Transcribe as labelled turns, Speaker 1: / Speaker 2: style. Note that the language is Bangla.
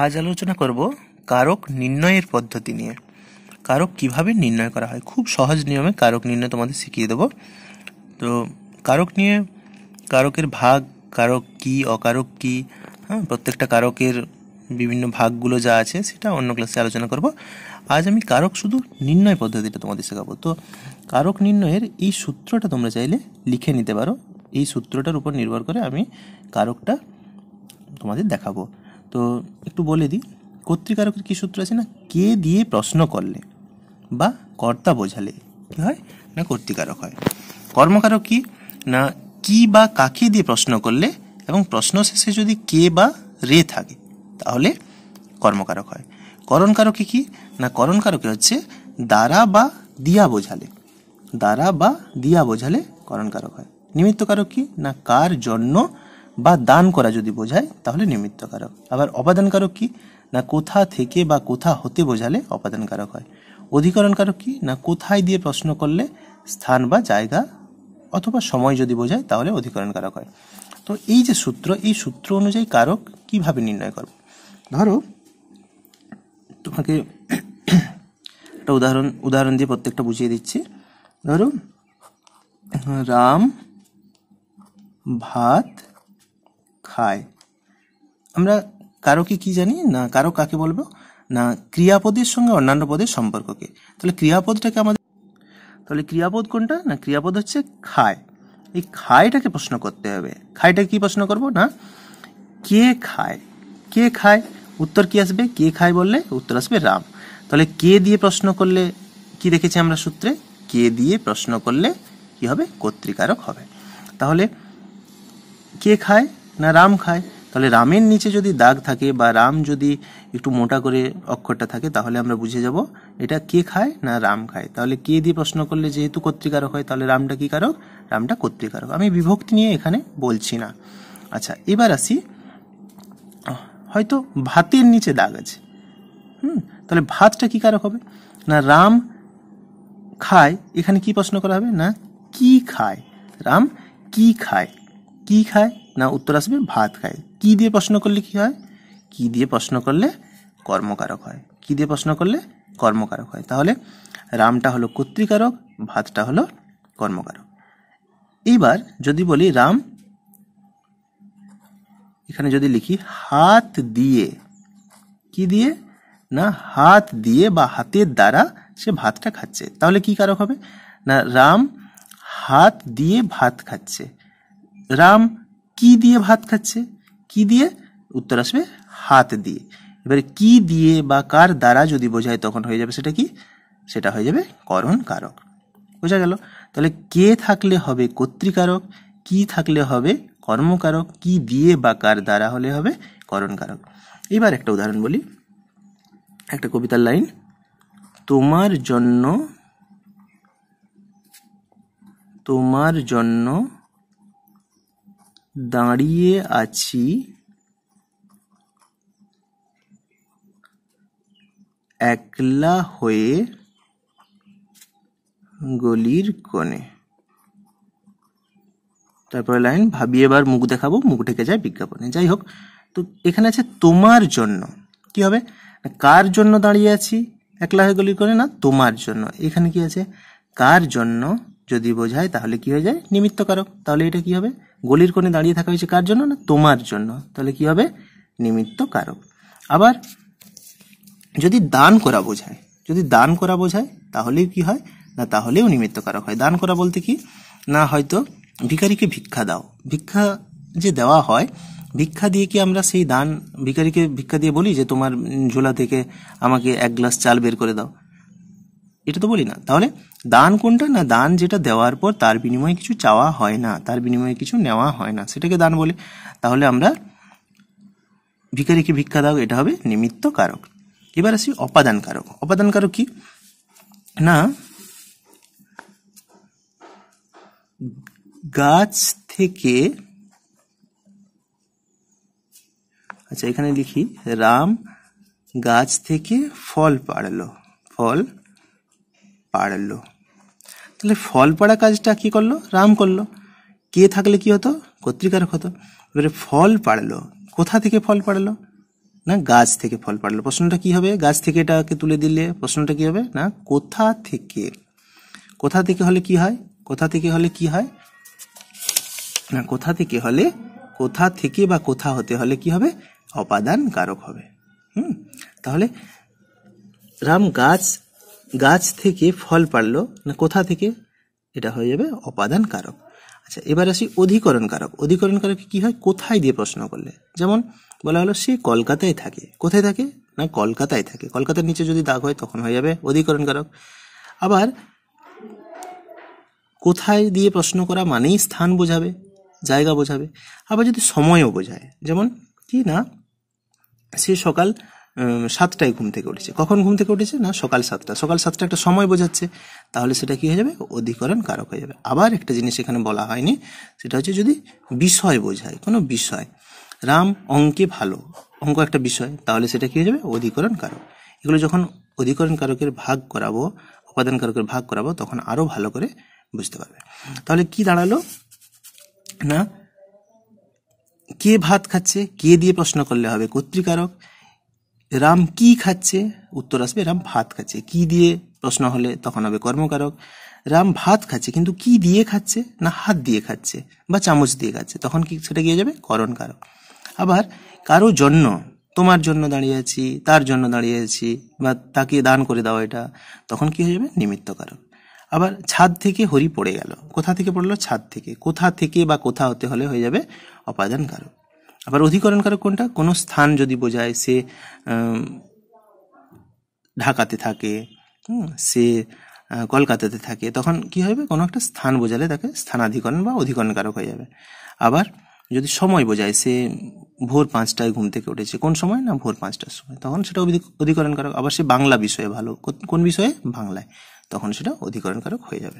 Speaker 1: আজ আলোচনা করব কারক নির্ণয়ের পদ্ধতি নিয়ে। কারক কিভাবে নির্ণয় করা হয়, খুব সহজ নিয়মে কারক নির্ণয় তোমাদের শিখিয়ে দেব। তো কারক নিয়ে, কারকের ভাগ, কারক কি, অকারক কি, প্রত্যেকটা কারকের বিভিন্ন ভাগগুলো যা আছে সেটা অন্য ক্লাসে আলোচনা করব। আজ আমি কারক শুধু নির্ণয় পদ্ধতিটা তোমাদের শেখাবো। তো কারক নির্ণয়ের এই সূত্রটা তোমরা চাইলে লিখে নিতে পারো। এই সূত্রটার উপর নির্ভর করে আমি কারকটা তোমাদের দেখাবো। তো একটু বলে দিই, কর্তৃকারকের কী সূত্র আছে না, কে দিয়ে প্রশ্ন করলে বা কর্তা বোঝালে কী হয় না কর্তৃকারক হয়। কর্মকারক কি না, কি বা কাকে দিয়ে প্রশ্ন করলে এবং প্রশ্ন শেষে যদি কে বা রে থাকে তাহলে কর্মকারক হয়। করণকারকে কি না, করণকারকে হচ্ছে দ্বারা বা দিয়া বোঝালে, দ্বারা বা দিয়া বোঝালে করণকারক হয়। নিমিত্তকারক কি না, কার জন্য বা দান করা যদি বোঝায় তাহলে নিমিত্তকারক। আবার অপাদানকারক কি না, কোথা থেকে বা কোথা হতে বোঝালে অপাদানকারক হয়। অধিকরণকারক কি না, কোথায় দিয়ে প্রশ্ন করলে স্থান বা জায়গা অথবা সময় যদি বোঝায় তাহলে অধিকরণকারক হয়। তো এই যে সূত্র, এই সূত্র অনুযায়ী কারক কিভাবে নির্ণয় করব। ধরো তোমাকে একটা উদাহরণ দিয়ে প্রত্যেকটা বুঝিয়ে দিচ্ছি। ধরো রাম ভাত খায়। আমরা কারকে কি জানি না, কারক কাকে বলবো না, ক্রিয়াপদের সঙ্গে অন্যান্য পদের সম্পর্ককে। তাহলে ক্রিয়াপদটাকে আমাদের, তাহলে ক্রিয়াপদ কোনটা না, ক্রিয়াপদ হচ্ছে খায়। এই খায়টাকে প্রশ্ন করতে হবে। খায়টাকে কি প্রশ্ন করব না, কে খায়। কে খায়, উত্তর কি আসবে, কে খায় বললে উত্তর আসবে রাম। তাহলে কে দিয়ে প্রশ্ন করলে কি দেখেছি আমরা সূত্রে, কে দিয়ে প্রশ্ন করলে কি হবে, কর্তৃকারক হবে। তাহলে কে খায় না রাম খায়, তাহলে রামের নিচে যদি দাগ থাকে বা রাম যদি একটু মোটা করে অক্ষরটা থাকে তাহলে আমরা বুঝে যাব এটা কে খায় না রাম খায়। তাহলে কে দিয়ে প্রশ্ন করলে যেহেতু কর্তৃকারক হয় তাহলে রামটা কি কারক, রামটা কর্তৃকারক। আমি বিভক্তি নিয়ে এখানে বলছি না। আচ্ছা, এবার আসি, হয়তো ভাতের নিচে দাগ আছে, তাহলে ভাতটা কি কারক হবে না, রাম খায়। এখানে কি প্রশ্ন করা হবে না, কি খায়, রাম কি খায়। কি খায় না উত্তর আসবে ভাত খায়। কি দিয়ে প্রশ্ন করলে কি হয়, কি দিয়ে প্রশ্ন করলে কর্মকারক হয়। কি দিয়ে প্রশ্ন করলে কর্মকারক হয়। তাহলে রামটা হলো কর্তৃকারক, ভাতটা হলো কর্মকারক। এইবার যদি বলি রাম, এখানে যদি লিখি হাত দিয়ে, কি দিয়ে না হাত দিয়ে বা হাতের দ্বারা সে ভাতটা খাচ্ছে, তাহলে কি কারক হবে না, রাম হাত দিয়ে ভাত খাচ্ছে। রাম কি দিয়ে ভাত খাচ্ছে, কি দিয়ে উত্তর আসবে হাত দিয়ে। এবারে কি দিয়ে বা কার দ্বারা যদি বোঝায় তখন হয়ে যাবে সেটা কি, সেটা হয়ে যাবে করণ কারক। বোঝা গেল। তাহলে কে থাকলে হবে কর্তৃকারক, কি থাকলে হবে কর্মকারক, কি দিয়ে বা কার দ্বারা হলে হবে করণ কারক। এবার একটা উদাহরণ বলি, একটা কবিতার লাইন, তোমার জন্য, তোমার জন্য দাঁড়িয়ে আছি একলা হয়ে গলির কোণে। তারপরে লাইন, ভাবি এবার মুখ দেখাবো, মুখ ঢেকে যায় বিজ্ঞাপনে। যাই হোক, তো এখানে আছে তোমার জন্য, কি হবে কার জন্য দাঁড়িয়ে আছি একলা হয়ে গলির কোণে, না তোমার জন্য। এখানে কি আছে, কার জন্য যদি বোঝায় তাহলে কি হয়ে যায় নিমিত্তকারক। তাহলে এটা কি হবে, গলির কোণে দাঁড়িয়ে থাকা হয়েছে কার জন্য না তোমার জন্য, তাহলে কি হবে নিমিত্তকারক। আবার যদি দান করা বোঝায়, যদি দান করা বোঝায় তাহলেও কি হয় না, তাহলেও নিমিত্তকারক হয়। দান করা বলতে কি না, হয়তো ভিখারিকে ভিক্ষা দাও, ভিক্ষা যে দেওয়া হয়, ভিক্ষা দিয়ে কি আমরা সেই দান, ভিখারিকে ভিক্ষা দিয়ে বলি যে তোমার ঝোলা থেকে আমাকে এক গ্লাস চাল বের করে দাও, এটা তো বলি না। তাহলে দান কোনটা না, দান যেটা দেওয়ার পর তার বিনিময়ে কিছু চাওয়া হয় না, তার বিনিময়ে কিছু নেওয়া হয় না, সেটাকে দান বলে। তাহলে আমরা ভিখারিকে ভিক্ষা দাও, এটা হবে নিমিত্ত কারক। এবার আসি অপাদান কারক। অপাদান কারক কি না, গাছ থেকে, আচ্ছা এখানে লিখি রাম গাছ থেকে ফল পাড়লো, ফল পাড়লো। তাহলে ফল পাড়া কাজটা কি করলো, রাম করলো। কে থাকলে কি হতো, কর্তৃকারক হতো। এবারে ফল পাড়লো, কোথা থেকে ফল পাড়লো না গাছ থেকে ফল পাড়লো। প্রশ্নটা কি হবে? গাছ থেকে এটাকে তুলে দিলে প্রশ্নটা কি হবে? না কোথা থেকে। কোথা থেকে হলে কি হয়? কোথা থেকে হলে কি হয়? না কোথা থেকে হলে, কোথা থেকে বা কোথা হতে হলে কি হবে? অপাদান কারক হবে। তাহলে রাম গাছ থেকে ফল পারলো, না কোথা থেকে? এটা হয়ে যাবে অপাদান কারক। আচ্ছা, এবার আসি অধিকরণ কারক। অধিকরণ কারক কি হয়? কোথায় দিয়ে প্রশ্ন করলে, যেমন বলা হলো সে কলকাতায় থাকে। কোথায় থাকে? না কলকাতায় থাকে। কলকাতার নিচে যদি দাগ হয় তখন হয়ে যাবে অধিকরণ কারক। আবার কোথায় দিয়ে প্রশ্ন করা মানেই স্থান বোঝাবে, জায়গা বোঝাবে। আবার যদি সময়ও বোঝায়, যেমন কি না সে সকাল 7টায় ঘুম থেকে উঠেছে। কখন ঘুম থেকে উঠেছে? না সকাল 7টা। সকাল 7টা একটা সময় বোঝাচ্ছে, তাহলে সেটা কি হয়ে যাবে? অধিকরণ কারক হয়ে যাবে। আবার একটা জিনিস এখানে বলা হয়নি, সেটা হচ্ছে যদি বিষয় বোঝায়, কোনো বিষয়, রাম অঙ্কে ভালো, অঙ্ক একটা বিষয়, তাহলে সেটা কি হয়ে যাবে? অধিকরণ কারক। এগুলো যখন অধিকরণ কারকের ভাগ করাবো, উপাদান কারকের ভাগ করাবো, তখন আরো ভালো করে বুঝতে পারবে। তাহলে কি দাঁড়ালো? না কে ভাত খাচ্ছে, কে দিয়ে প্রশ্ন করলে হবে কর্তৃকারক। রাম কি খাচ্ছে, উত্তর আসবে রাম ভাত খাচ্ছে। কি দিয়ে প্রশ্ন হলে তখন হবে কর্মকারক। রাম ভাত খাচ্ছে, কিন্তু কি দিয়ে খাচ্ছে? না হাত দিয়ে খাচ্ছে বা চামচ দিয়ে খাচ্ছে, তখন কি সেটা গিয়ে যাবে? করণ কারক। আবার কারো জন্য, তোমার জন্য দাঁড়িয়ে আছি, তার জন্য দাঁড়িয়ে আছি, বা তাকে দান করে দাও, এটা তখন কি হয়ে যাবে? নিমিত্ত কারক। আবার ছাদ থেকে হরি পড়ে গেল। কোথা থেকে পড়লো? ছাদ থেকে। কোথা থেকে বা কোথা হতে হলে হয়ে যাবে অপাদান কারক। আবার অধিকরণ কারক কোনটা? কোনো স্থান যদি বোঝায়, সে ঢাকাতে থাকে, সে কলকাতাতে থাকে, তখন কি হবে? কোনো একটা স্থান বোঝালে তাকে স্থানাধিকরণ বা অধিকরণ কারক হয়ে যাবে। আবার যদি সময় বোঝায়, সে ভোর 5টায় ঘুম থেকে উঠেছে, কোন সময়? না ভোর 5টার সময়, তখন সেটা অধিকরণ কারক। আবার সে বাংলা বিষয়ে ভালো, কোন বিষয়ে? বাংলায়, তখন সেটা অধিকরণ কারক হয়ে যাবে।